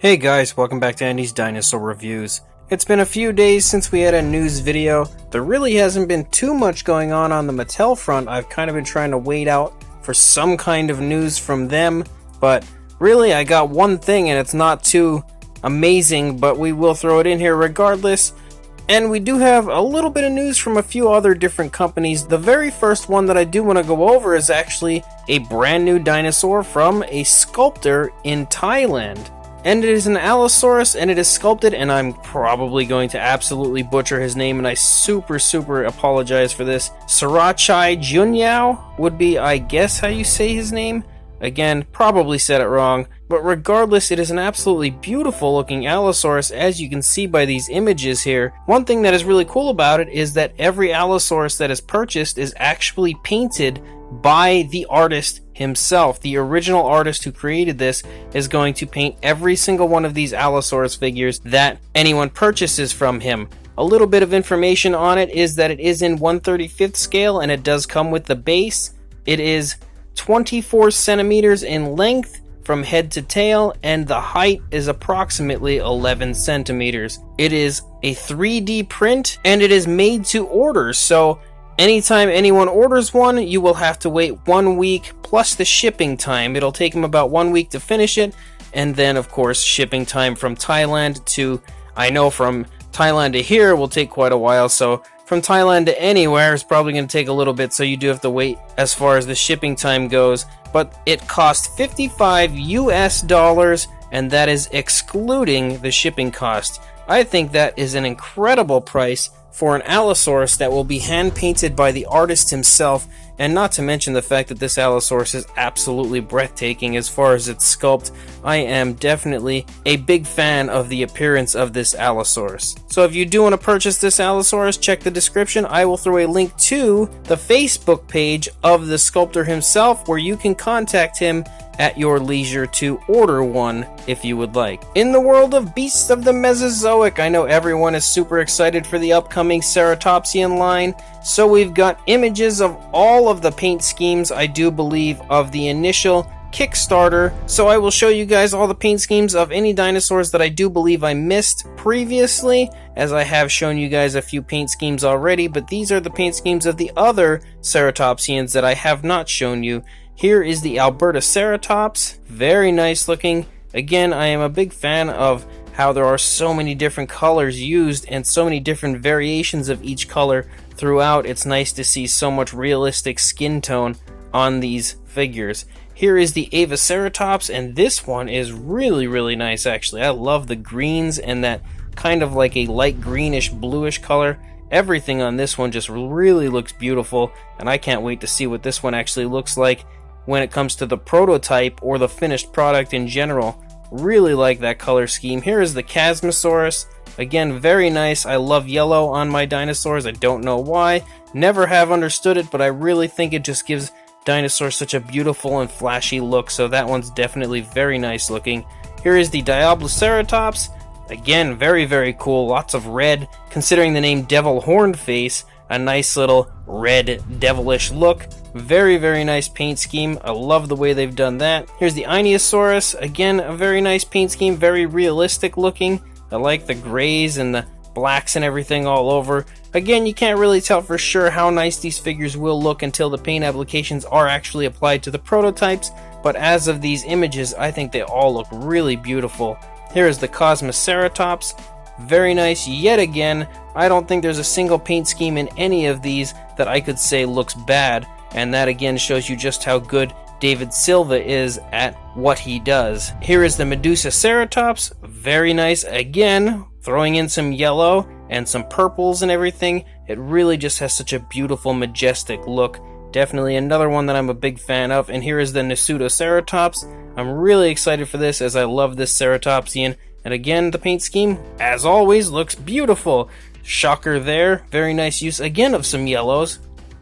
Hey guys, welcome back to Andy's Dinosaur Reviews. It's been a few days since we had a news video. There really hasn't been too much going on the Mattel front. I've kind of been trying to wait out for some kind of news from them, but really I got one thing and it's not too amazing, but we will throw it in here regardless. And we do have a little bit of news from a few other different companies. The very first one that I do want to go over is actually a brand new dinosaur from a sculptor in Thailand. And it is an Allosaurus, and it is sculpted, and I'm probably going to absolutely butcher his name, and I super apologize for this. Surachai Junyeaw would be, I guess, how you say his name. Again, probably said it wrong, but regardless, it is an absolutely beautiful looking Allosaurus, as you can see by these images here. One thing that is really cool about it is that every Allosaurus that is purchased is actually painted by the artist himself. The original artist who created this is going to paint every single one of these Allosaurus figures that anyone purchases from him. A little bit of information on it is that it is in 1/35th scale, and it does come with the base. It is 24 centimeters in length from head to tail, and the height is approximately 11 centimeters. It is a 3D print, and it is made to order, so anytime anyone orders one, you will have to wait 1 week plus the shipping time. It'll take them about 1 week to finish it, and then of course shipping time from Thailand to, I know from Thailand to here will take quite a while, so from Thailand to anywhere is probably going to take a little bit, so you do have to wait as far as the shipping time goes. But it cost $55 US, and that is excluding the shipping cost. I think that is an incredible price for an Allosaurus that will be hand painted by the artist himself, and not to mention the fact that this Allosaurus is absolutely breathtaking as far as its sculpt. I am definitely a big fan of the appearance of this Allosaurus. So if you do want to purchase this Allosaurus, check the description. I will throw a link to the Facebook page of the sculptor himself, where you can contact him at your leisure to order one if you would like. In the world of beasts of the Mesozoic, I know everyone is super excited for the upcoming ceratopsian line, so we've got images of all of the paint schemes, I do believe, of the initial Kickstarter. So I will show you guys all the paint schemes of any dinosaurs that I do believe I missed previously, as I have shown you guys a few paint schemes already, but these are the paint schemes of the other ceratopsians that I have not shown you. Here is the Albertoceratops, very nice looking. Again, I am a big fan of how there are so many different colors used and so many different variations of each color throughout. It's nice to see so much realistic skin tone on these figures. Here is the Avaceratops, and this one is really nice actually. I love the greens and that kind of like a light greenish bluish color. Everything on this one just really looks beautiful, and I can't wait to see what this one actually looks like when it comes to the prototype or the finished product in general. Really like that color scheme. Here is the Chasmosaurus. Again, very nice. I love yellow on my dinosaurs. I don't know why. Never have understood it, but I really think it just gives dinosaurs such a beautiful and flashy look, so that one's definitely very nice looking. Here is the Diabloceratops. Again, very cool. Lots of red. Considering the name Devil Horned Face, a nice little red devilish look. Very nice paint scheme. I love the way they've done that. Here's the Ionosaurus. Again, a very nice paint scheme. Very realistic looking. I like the grays and the blacks and everything all over. Again, you can't really tell for sure how nice these figures will look until the paint applications are actually applied to the prototypes, but as of these images, I think they all look really beautiful. Here is the Cosmoceratops. Very nice yet again. I don't think there's a single paint scheme in any of these that I could say looks bad, and that again shows you just how good David Silva is at what he does. Here is the Medusaceratops. Very nice again, throwing in some yellow and some purples and everything. It really just has such a beautiful, majestic look. Definitely another one that I'm a big fan of. And here is the Nasutoceratops. I'm really excited for this, as I love this ceratopsian. And again, the paint scheme, as always, looks beautiful. Shocker there. Very nice use again of some yellows,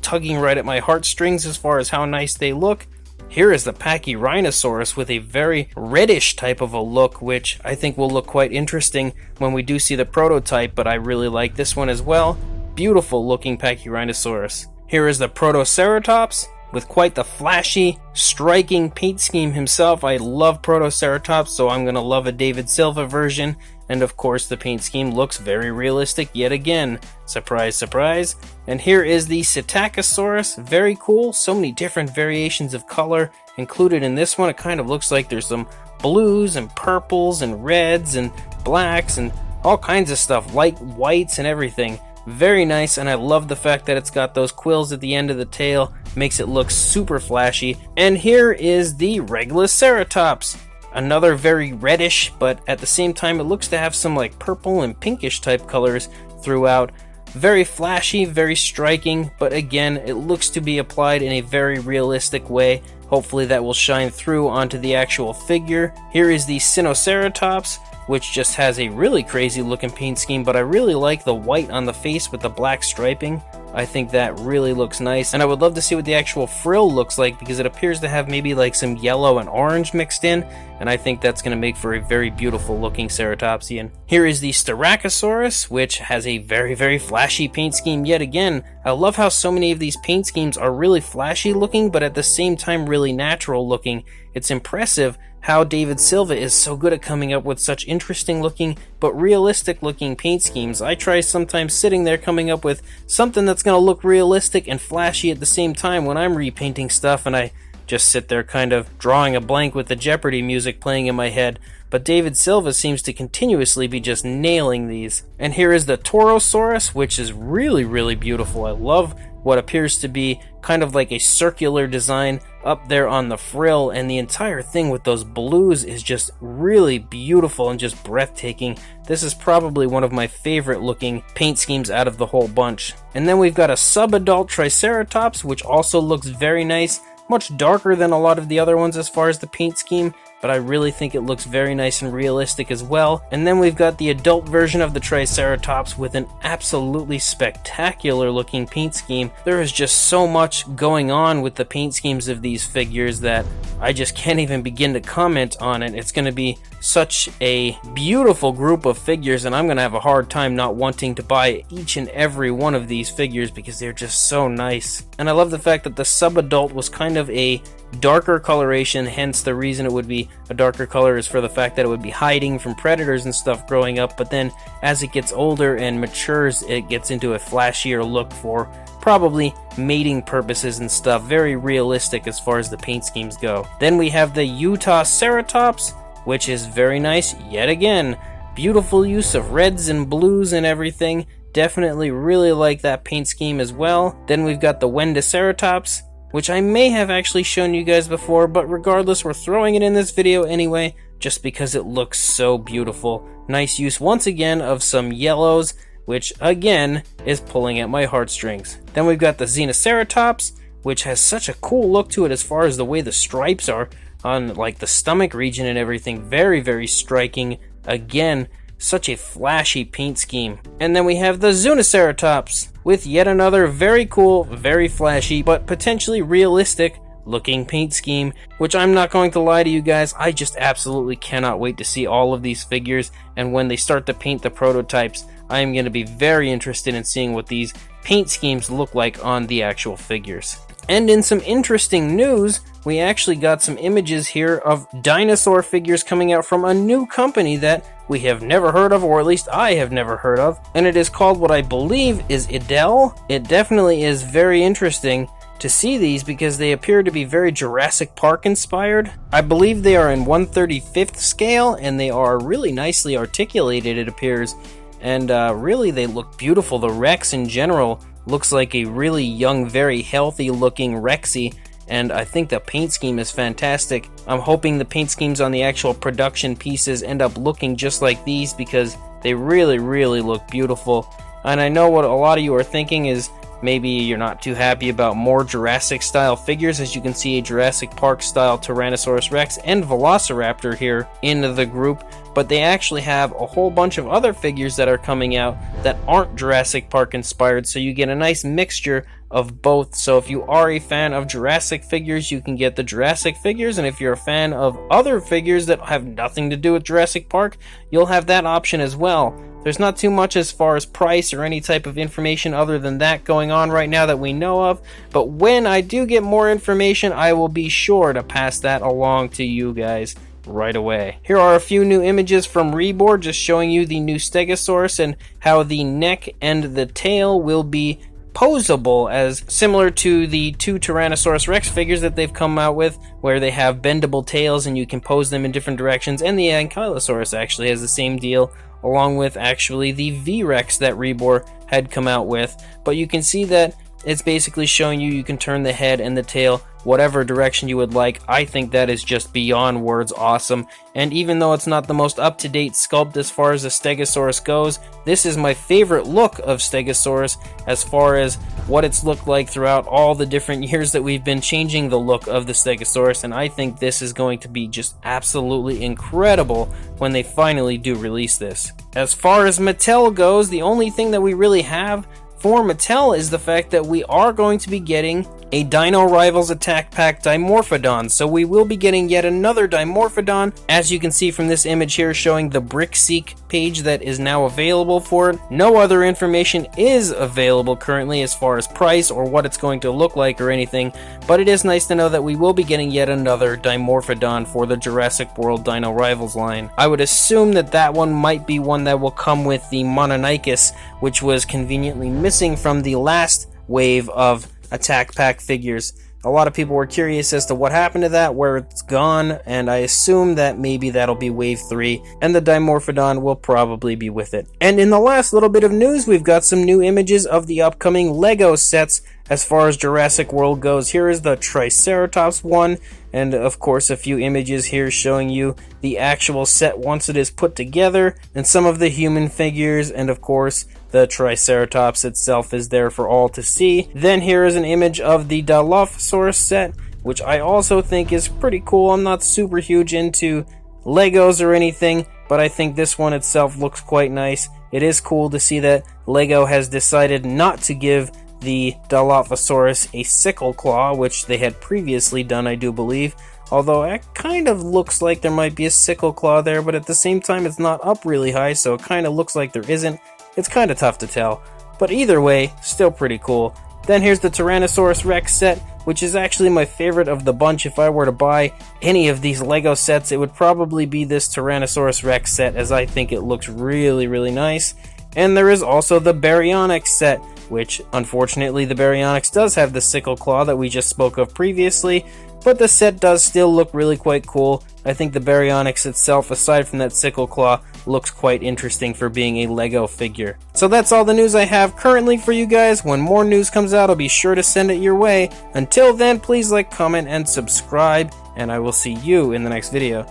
tugging right at my heartstrings as far as how nice they look. Here is the Pachyrhinosaurus with a very reddish type of a look, which I think will look quite interesting when we do see the prototype, but I really like this one as well. Beautiful looking Pachyrhinosaurus. Here is the Protoceratops. with quite the flashy, striking paint scheme himself. I love Protoceratops, so I'm going to love a David Silva version. And of course the paint scheme looks very realistic yet again. Surprise, surprise. And here is the Psittacosaurus. Very cool. So many different variations of color included in this one. It kind of looks like there's some blues and purples and reds and blacks and all kinds of stuff. Light whites and everything. Very nice, and I love the fact that it's got those quills at the end of the tail. Makes it look super flashy. And here is the Regloceratops. Another very reddish, but at the same time it looks to have some like purple and pinkish type colors throughout. Very flashy, very striking, but again, it looks to be applied in a very realistic way. Hopefully that will shine through onto the actual figure. Here is the Sinoceratops, which just has a really crazy looking paint scheme, but I really like the white on the face with the black striping. I think that really looks nice, and I would love to see what the actual frill looks like, because it appears to have maybe like some yellow and orange mixed in, and I think that's going to make for a very beautiful looking ceratopsian. Here is the Styracosaurus, which has a very, very flashy paint scheme yet again. I love how so many of these paint schemes are really flashy looking, but at the same time really natural looking. It's impressive how David Silva is so good at coming up with such interesting looking but realistic looking paint schemes. I try sometimes sitting there coming up with something that's going to look realistic and flashy at the same time when I'm repainting stuff, and I just sit there kind of drawing a blank with the Jeopardy music playing in my head. But David Silva seems to continuously be just nailing these. And here is the Torosaurus, which is really, really beautiful. I love what appears to be kind of like a circular design up there on the frill, and the entire thing with those blues is just really beautiful and just breathtaking. This is probably one of my favorite looking paint schemes out of the whole bunch. And then we've got a subadult Triceratops, which also looks very nice. Much darker than a lot of the other ones as far as the paint scheme, but I really think it looks very nice and realistic as well. And then we've got the adult version of the Triceratops with an absolutely spectacular looking paint scheme. There is just so much going on with the paint schemes of these figures that I just can't even begin to comment on it. It's going to be such a beautiful group of figures, and I'm going to have a hard time not wanting to buy each and every one of these figures because they're just so nice. And I love the fact that the subadult was kind of a darker coloration, hence the reason it would be a darker color is for the fact that it would be hiding from predators and stuff growing up, but then as it gets older and matures, it gets into a flashier look for probably mating purposes and stuff. Very realistic as far as the paint schemes go. Then we have the Utah Ceratops, which is very nice yet again. Beautiful use of reds and blues and everything. Definitely really like that paint scheme as well. Then we've got the Wendiceratops, which I may have actually shown you guys before, but regardless, we're throwing it in this video anyway, just because it looks so beautiful. Nice use once again of some yellows, which again is pulling at my heartstrings. Then we've got the Xenoceratops, which has such a cool look to it as far as the way the stripes are on like the stomach region and everything. Very, very striking. Again, such a flashy paint scheme. And then we have the Zuniceratops with yet another very cool, very flashy, but potentially realistic looking paint scheme, which I'm not going to lie to you guys, I just absolutely cannot wait to see all of these figures, and when they start to paint the prototypes, I am going to be very interested in seeing what these paint schemes look like on the actual figures. And in some interesting news, we actually got some images here of dinosaur figures coming out from a new company that we have never heard of, or at least I have never heard of, and it is called what I believe is Edel. It definitely is very interesting to see these because they appear to be very Jurassic Park inspired. I believe they are in 1/35th scale, and they are really nicely articulated, it appears, and really they look beautiful. The Rex in general looks like a really young, very healthy looking Rexy, and I think the paint scheme is fantastic. I'm hoping the paint schemes on the actual production pieces end up looking just like these because they really, really look beautiful. And I know what a lot of you are thinking is maybe you're not too happy about more Jurassic style figures, as you can see a Jurassic Park style Tyrannosaurus Rex and Velociraptor here in the group, but they actually have a whole bunch of other figures that are coming out that aren't Jurassic Park inspired, so you get a nice mixture of both. So if you are a fan of Jurassic figures, you can get the Jurassic figures, and if you're a fan of other figures that have nothing to do with Jurassic Park, you'll have that option as well. There's not too much as far as price or any type of information other than that going on right now that we know of, but when I do get more information, I will be sure to pass that along to you guys right away. Here are a few new images from Rebor, just showing you the new Stegosaurus and how the neck and the tail will be posable, as similar to the two Tyrannosaurus Rex figures that they've come out with, where they have bendable tails and you can pose them in different directions, and the Ankylosaurus actually has the same deal, along with actually the V-Rex that Rebor had come out with. But you can see that it's basically showing you can turn the head and the tail whatever direction you would like. I think that is just beyond words awesome, and even though it's not the most up-to-date sculpt as far as the Stegosaurus goes, this is my favorite look of Stegosaurus as far as what it's looked like throughout all the different years that we've been changing the look of the Stegosaurus, and I think this is going to be just absolutely incredible when they finally do release this. As far as Mattel goes, the only thing that we really have for Mattel is the fact that we are going to be getting a Dino Rivals Attack Pack Dimorphodon. So we will be getting yet another Dimorphodon, as you can see from this image here showing the BrickSeek page that is now available for it. No other information is available currently as far as price or what it's going to look like or anything, but it is nice to know that we will be getting yet another Dimorphodon for the Jurassic World Dino Rivals line. I would assume that that one might be one that will come with the Mononychus, which was conveniently missing from the last wave of Attack Pack figures. A lot of people were curious as to what happened to that, where it's gone, and I assume that maybe that'll be Wave 3, and the Dimorphodon will probably be with it. And in the last little bit of news, we've got some new images of the upcoming Lego sets as far as Jurassic World goes. Here is the Triceratops one, and of course a few images here showing you the actual set once it is put together, and some of the human figures, and of course the Triceratops itself is there for all to see. Then here is an image of the Dilophosaurus set, which I also think is pretty cool. I'm not super huge into Legos or anything, but I think this one itself looks quite nice. It is cool to see that Lego has decided not to give the Dilophosaurus a sickle claw, which they had previously done, I do believe. Although it kind of looks like there might be a sickle claw there, but at the same time it's not up really high, so it kind of looks like there isn't. It's kind of tough to tell, but either way, still pretty cool. Then here's the Tyrannosaurus Rex set, which is actually my favorite of the bunch. If I were to buy any of these Lego sets, it would probably be this Tyrannosaurus Rex set, as I think it looks really, really nice. And there is also the Baryonyx set, which unfortunately the Baryonyx does have the sickle claw that we just spoke of previously, but the set does still look really quite cool. I think the Baryonyx itself, aside from that sickle claw, looks quite interesting for being a Lego figure. So that's all the news I have currently for you guys. When more news comes out, I'll be sure to send it your way. Until then, please like, comment, and subscribe, and I will see you in the next video.